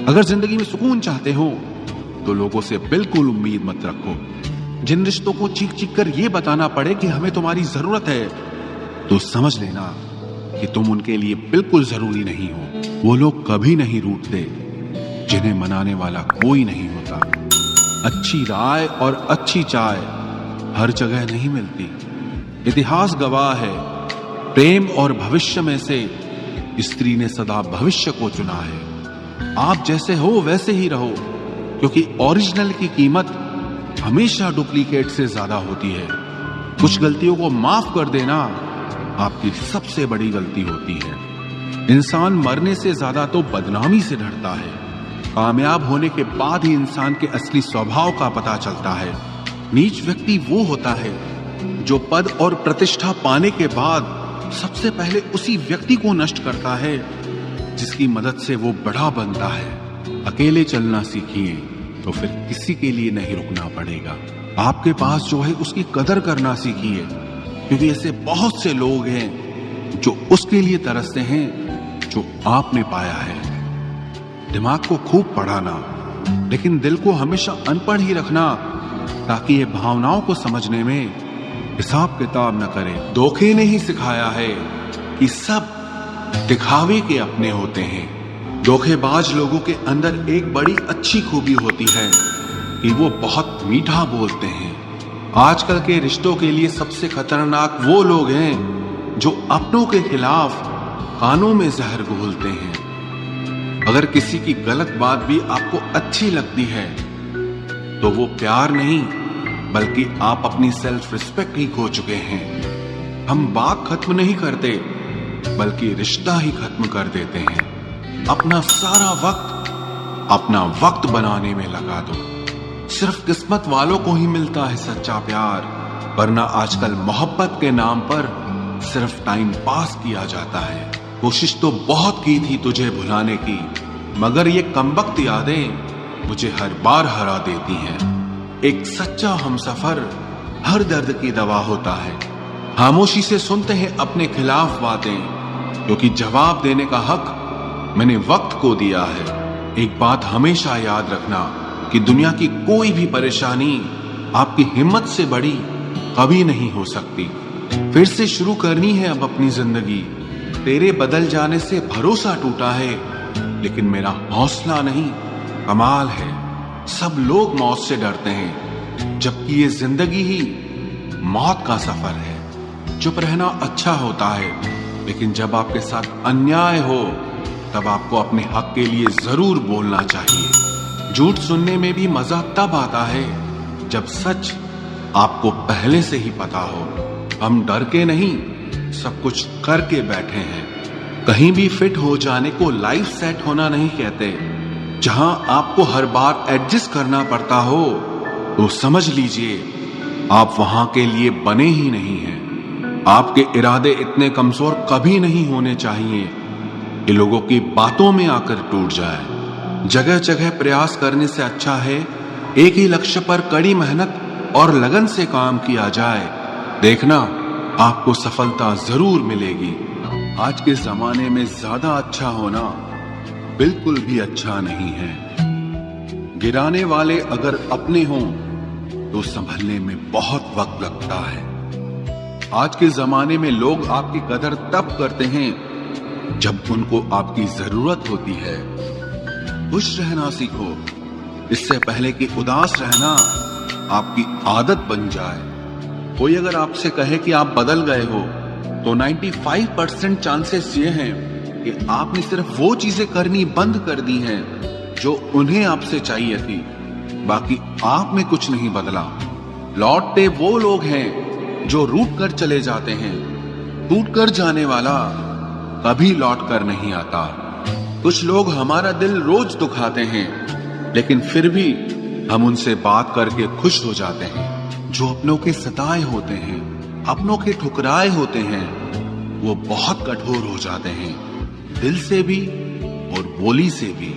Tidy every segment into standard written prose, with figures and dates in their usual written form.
अगर जिंदगी में सुकून चाहते हो तो लोगों से बिल्कुल उम्मीद मत रखो। जिन रिश्तों को चीख चीख कर यह बताना पड़े कि हमें तुम्हारी जरूरत है, तो समझ लेना कि तुम उनके लिए बिल्कुल जरूरी नहीं हो। वो लोग कभी नहीं रूठते जिन्हें मनाने वाला कोई नहीं होता। अच्छी राय और अच्छी चाय हर जगह नहीं मिलती। इतिहास गवाह है, प्रेम और भविष्य में से स्त्री ने सदा भविष्य को चुना है। आप जैसे हो वैसे ही रहो, क्योंकि ओरिजिनल की कीमत हमेशा डुप्लीकेट से ज्यादा होती है। कुछ गलतियों को माफ कर देना आपकी सबसे बड़ी गलती होती है। इंसान मरने से ज्यादा तो बदनामी से डरता है। कामयाब होने के बाद ही इंसान के असली स्वभाव का पता चलता है। नीच व्यक्ति वो होता है जो पद और प्रतिष्ठा पाने के बाद सबसे पहले उसी व्यक्ति को नष्ट करता है जिसकी मदद से वो बड़ा बनता है। अकेले चलना सीखिए तो फिर किसी के लिए नहीं रुकना पड़ेगा। आपके पास जो है उसकी कदर करना सीखिए, क्योंकि ऐसे बहुत से लोग हैं जो उसके लिए तरसते हैं जो आपने पाया है। दिमाग को खूब पढ़ाना, लेकिन दिल को हमेशा अनपढ़ ही रखना, ताकि ये भावनाओं को समझने में हिसाब किताब न करे। धोखे ने ही सिखाया है कि सब दिखावे के अपने होते हैं। धोखेबाज लोगों के अंदर एक बड़ी अच्छी खूबी होती है कि वो बहुत मीठा बोलते हैं। आजकल के रिश्तों के लिए सबसे खतरनाक वो लोग हैं जो अपनों के खिलाफ कानों में जहर घोलते हैं। अगर किसी की गलत बात भी आपको अच्छी लगती है तो वो प्यार नहीं, बल्कि आप अपनी सेल्फ रिस्पेक्ट ही खो चुके हैं। हम बात खत्म नहीं करते, बल्कि रिश्ता ही खत्म कर देते हैं। अपना सारा वक्त अपना वक्त बनाने में लगा दो। सिर्फ किस्मत वालों को ही मिलता है सच्चा प्यार, वरना आजकल मोहब्बत के नाम पर सिर्फ टाइम पास किया जाता है। कोशिश तो बहुत की थी तुझे भुलाने की, मगर ये कमबख्त यादें मुझे हर बार हरा देती हैं। एक सच्चा हमसफर हर दर्द की दवा होता है। खामोशी से सुनते हैं अपने खिलाफ बातें, क्योंकि जवाब देने का हक मैंने वक्त को दिया है। एक बात हमेशा याद रखना कि दुनिया की कोई भी परेशानी आपकी हिम्मत से बड़ी कभी नहीं हो सकती। फिर से शुरू करनी है अब अपनी जिंदगी। तेरे बदल जाने से भरोसा टूटा है, लेकिन मेरा हौसला नहीं, कमाल है। सब लोग मौत से डरते हैं, जबकि ये जिंदगी ही मौत का सफर है। चुप रहना अच्छा होता है, लेकिन जब आपके साथ अन्याय हो तब आपको अपने हक के लिए जरूर बोलना चाहिए। झूठ सुनने में भी मजा तब आता है जब सच आपको पहले से ही पता हो। हम डर के नहीं, सब कुछ करके बैठे हैं। कहीं भी फिट हो जाने को लाइफ सेट होना नहीं कहते। जहां आपको हर बार एडजस्ट करना पड़ता हो तो समझ लीजिए आप वहां के लिए बने ही नहीं हैं। आपके इरादे इतने कमजोर कभी नहीं होने चाहिए कि लोगों की बातों में आकर टूट जाए। जगह जगह प्रयास करने से अच्छा है एक ही लक्ष्य पर कड़ी मेहनत और लगन से काम किया जाए। देखना आपको सफलता जरूर मिलेगी। आज के जमाने में ज्यादा अच्छा होना बिल्कुल भी अच्छा नहीं है। गिराने वाले अगर अपने हों तो संभलने में बहुत वक्त लगता है। आज के जमाने में लोग आपकी कदर तब करते हैं जब उनको आपकी जरूरत होती है। खुश रहना सीखो, इससे पहले कि उदास रहना आपकी आदत बन जाए। कोई अगर आपसे कहे कि आप बदल गए हो तो 95% चांसेस ये हैं कि आपने सिर्फ वो चीजें करनी बंद कर दी हैं जो उन्हें आपसे चाहिए थी। बाकी आप में कुछ नहीं बदला। लौटते वो लोग हैं जो रूठ कर चले जाते हैं। टूट कर जाने वाला कभी लौट कर नहीं आता। कुछ लोग हमारा दिल रोज दुखाते हैं, लेकिन फिर भी हम उनसे बात करके खुश हो जाते हैं। जो अपनों के सताए होते हैं, अपनों के ठुकराए होते हैं, वो बहुत कठोर हो जाते हैं, दिल से भी और बोली से भी।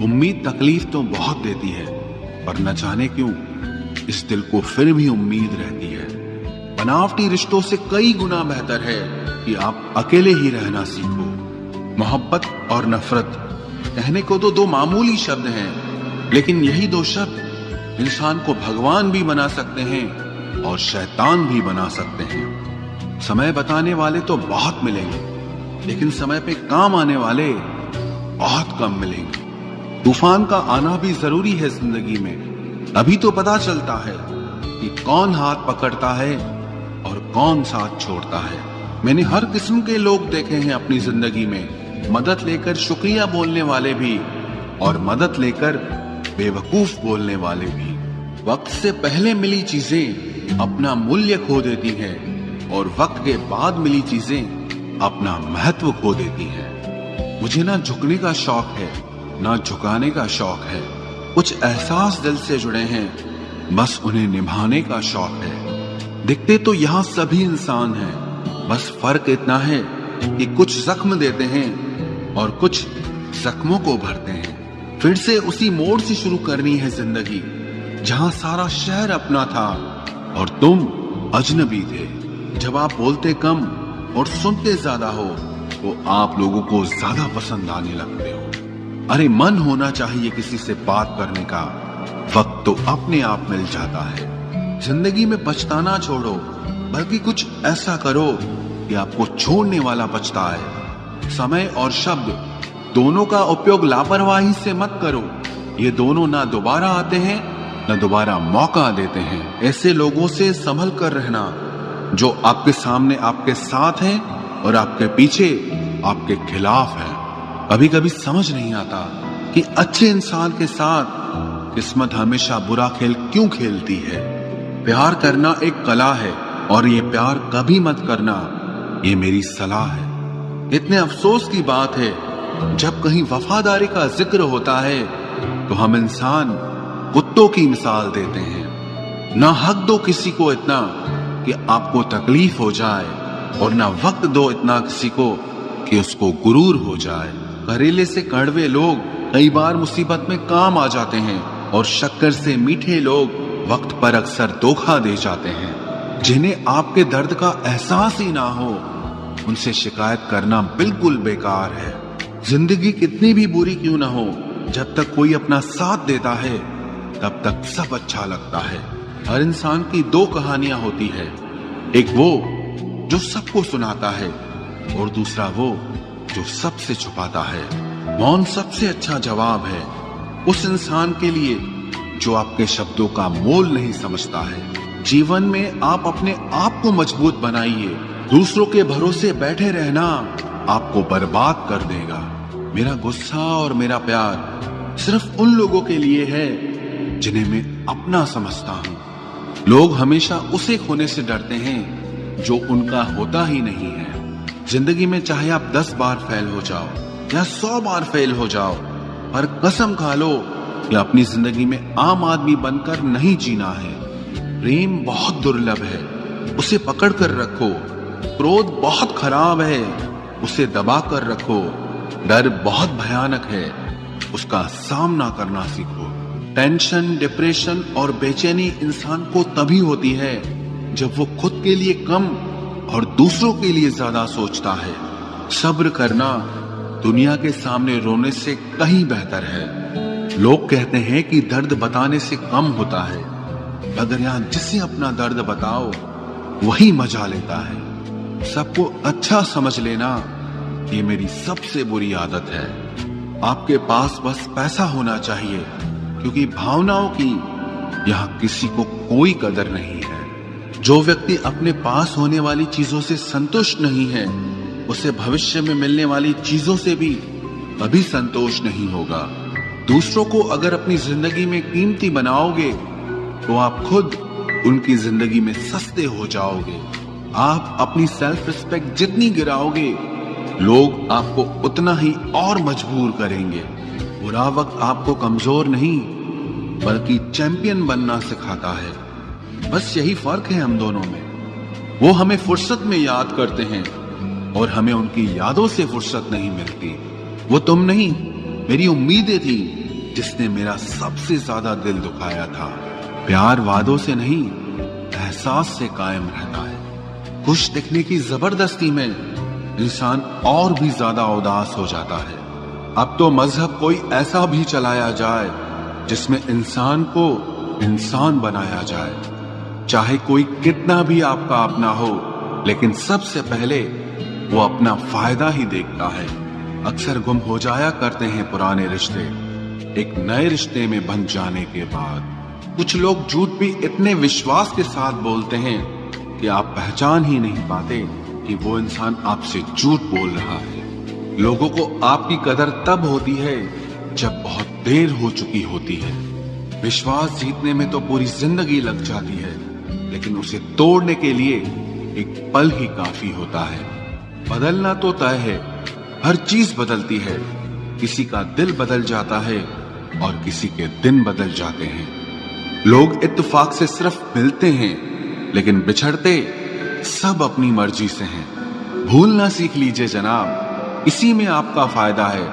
उम्मीद तकलीफ तो बहुत देती है, पर न जाने क्यों इस दिल को फिर भी उम्मीद रहती है। बनावटी रिश्तों से कई गुना बेहतर है कि आप अकेले ही रहना सीखो। मोहब्बत और नफरत कहने को तो दो मामूली शब्द हैं, लेकिन यही दो शब्द इंसान को भगवान भी बना सकते हैं और शैतान भी बना सकते हैं। समय बताने वाले तो बहुत मिलेंगे, लेकिन समय पे काम आने वाले बहुत कम मिलेंगे। तूफान का आना भी जरूरी है जिंदगी में, अभी तो पता चलता है कि कौन हाथ पकड़ता है और कौन साथ छोड़ता है। मैंने हर किस्म के लोग देखे हैं अपनी जिंदगी में, मदद लेकर शुक्रिया बोलने वाले भी और मदद लेकर बेवकूफ बोलने वाले भी। वक्त से पहले मिली चीजें अपना मूल्य खो देती हैं और वक्त के बाद मिली चीजें अपना महत्व खो देती हैं। मुझे ना झुकने का शौक है ना झुकाने का शौक है, कुछ एहसास दिल से जुड़े हैं, बस उन्हें निभाने का शौक है। दिखते तो यहाँ सभी इंसान हैं, बस फर्क इतना है कि कुछ जख्म देते हैं और कुछ जख्मों को भरते हैं। फिर से उसी मोड़ से शुरू करनी है जिंदगी, जहाँ सारा शहर अपना था और तुम अजनबी थे। जब आप बोलते कम और सुनते ज्यादा हो तो आप लोगों को ज्यादा पसंद आने लगते हो। अरे मन होना चाहिए किसी से बात करने का, वक्त तो अपने आप मिल जाता है। जिंदगी में पछताना छोड़ो, बल्कि कुछ ऐसा करो कि आपको छोड़ने वाला पछताए। समय और शब्द दोनों का उपयोग लापरवाही से मत करो, ये दोनों ना दोबारा आते हैं न दोबारा मौका देते हैं। ऐसे लोगों से संभल कर रहना जो आपके सामने आपके साथ हैं और आपके पीछे आपके खिलाफ हैं। कभी कभी समझ नहीं आता कि अच्छे इंसान के साथ किस्मत हमेशा बुरा खेल क्यों खेलती है। प्यार करना एक कला है और ये प्यार कभी मत करना, ये मेरी सलाह है। इतने अफसोस की बात है, जब कहीं वफादारी का जिक्र होता है तो हम इंसान कुत्तों की मिसाल देते हैं। ना हक दो किसी को इतना कि आपको तकलीफ हो जाए और ना वक्त दो इतना किसी को कि उसको गुरूर हो जाए। घरेले से कड़वे लोग कई बार मुसीबत में काम आ जाते हैं और शक्कर से मीठे लोग वक्त पर अक्सर धोखा दे जाते हैं। जिन्हें आपके दर्द का एहसास ही ना हो, उनसे शिकायत करना बिल्कुल बेकार है। जिंदगी कितनी भी बुरी क्यों ना हो, जब तक कोई अपना साथ देता है तब तक सब अच्छा लगता है। हर इंसान की दो कहानियां होती है, एक वो जो सबको सुनाता है और दूसरा वो जो सबसे छुपाता है। मौन सबसे अच्छा जवाब है उस इंसान के लिए जो आपके शब्दों का मोल नहीं समझता है। जीवन में आप अपने आप को मजबूत बनाइए, दूसरों के भरोसे बैठे रहना आपको बर्बाद कर देगा। मेरा गुस्सा और मेरा प्यार सिर्फ उन लोगों के लिए है जिन्हें मैं अपना समझता हूँ। लोग हमेशा उसे खोने से डरते हैं जो उनका होता ही नहीं है। जिंदगी में चाहे आप 10 बार फेल हो जाओ या 100 बार फेल हो जाओ, पर कसम खा लो कि अपनी जिंदगी में आम आदमी बनकर नहीं जीना है। प्रेम बहुत दुर्लभ है, उसे पकड़ कर रखो। क्रोध बहुत खराब है, उसे दबा कर रखो। डर बहुत भयानक है, उसका सामना करना सीखो। टेंशन, डिप्रेशन और बेचैनी इंसान को तभी होती है जब वो खुद के लिए कम और दूसरों के लिए ज्यादा सोचता है। सब्र करना दुनिया के सामने रोने से कहीं बेहतर है। लोग कहते हैं कि दर्द बताने से कम होता है, मगर यहाँ जिसे अपना दर्द बताओ वही मजा लेता है। सबको अच्छा समझ लेना ये मेरी सबसे बुरी आदत है। आपके पास बस पैसा होना चाहिए, क्योंकि भावनाओं की यहाँ किसी को कोई कदर नहीं है। जो व्यक्ति अपने पास होने वाली चीजों से संतुष्ट नहीं है, उसे भविष्य में मिलने वाली चीजों से भी कभी संतोष नहीं होगा। दूसरों को अगर अपनी जिंदगी में कीमती बनाओगे तो आप खुद उनकी जिंदगी में सस्ते हो जाओगे। आप अपनी सेल्फ रिस्पेक्ट जितनी गिराओगे, लोग आपको उतना ही और मजबूर करेंगे। बुरा वक्त आपको कमजोर नहीं बल्कि चैंपियन बनना सिखाता है। बस यही फर्क है हम दोनों में। वो हमें फुर्सत में याद करते हैं और हमें उनकी यादों से फुर्सत नहीं मिलती। वो तुम नहीं, मेरी उम्मीदें थी जिसने मेरा सबसे ज्यादा दिल दुखाया था। प्यार वादों से नहीं, एहसास से कायम रहता है। खुश दिखने की जबरदस्ती में इंसान और भी ज्यादा उदास हो जाता है। अब तो मजहब कोई ऐसा भी चलाया जाए जिसमें इंसान को इंसान बनाया जाए। चाहे कोई कितना भी आपका अपना हो, लेकिन सबसे पहले वो अपना फायदा ही देखता है। अक्सर गुम हो जाया करते हैं पुराने रिश्ते एक नए रिश्ते में बंध जाने के बाद। कुछ लोग झूठ भी इतने विश्वास के साथ बोलते हैं कि आप पहचान ही नहीं पाते कि वो इंसान आपसे झूठ बोल रहा है। लोगों को आपकी कदर तब होती है जब बहुत देर हो चुकी होती है। विश्वास जीतने में तो पूरी जिंदगी लग जाती है, लेकिन उसे तोड़ने के लिए एक पल ही काफी होता है। बदलना तो तय है, हर चीज बदलती है। किसी का दिल बदल जाता है और किसी के दिन बदल जाते हैं। लोग इत्तेफाक से सिर्फ मिलते हैं, लेकिन बिछड़ते सब अपनी मर्जी से हैं। भूलना सीख लीजिए जनाब, इसी में आपका फायदा है।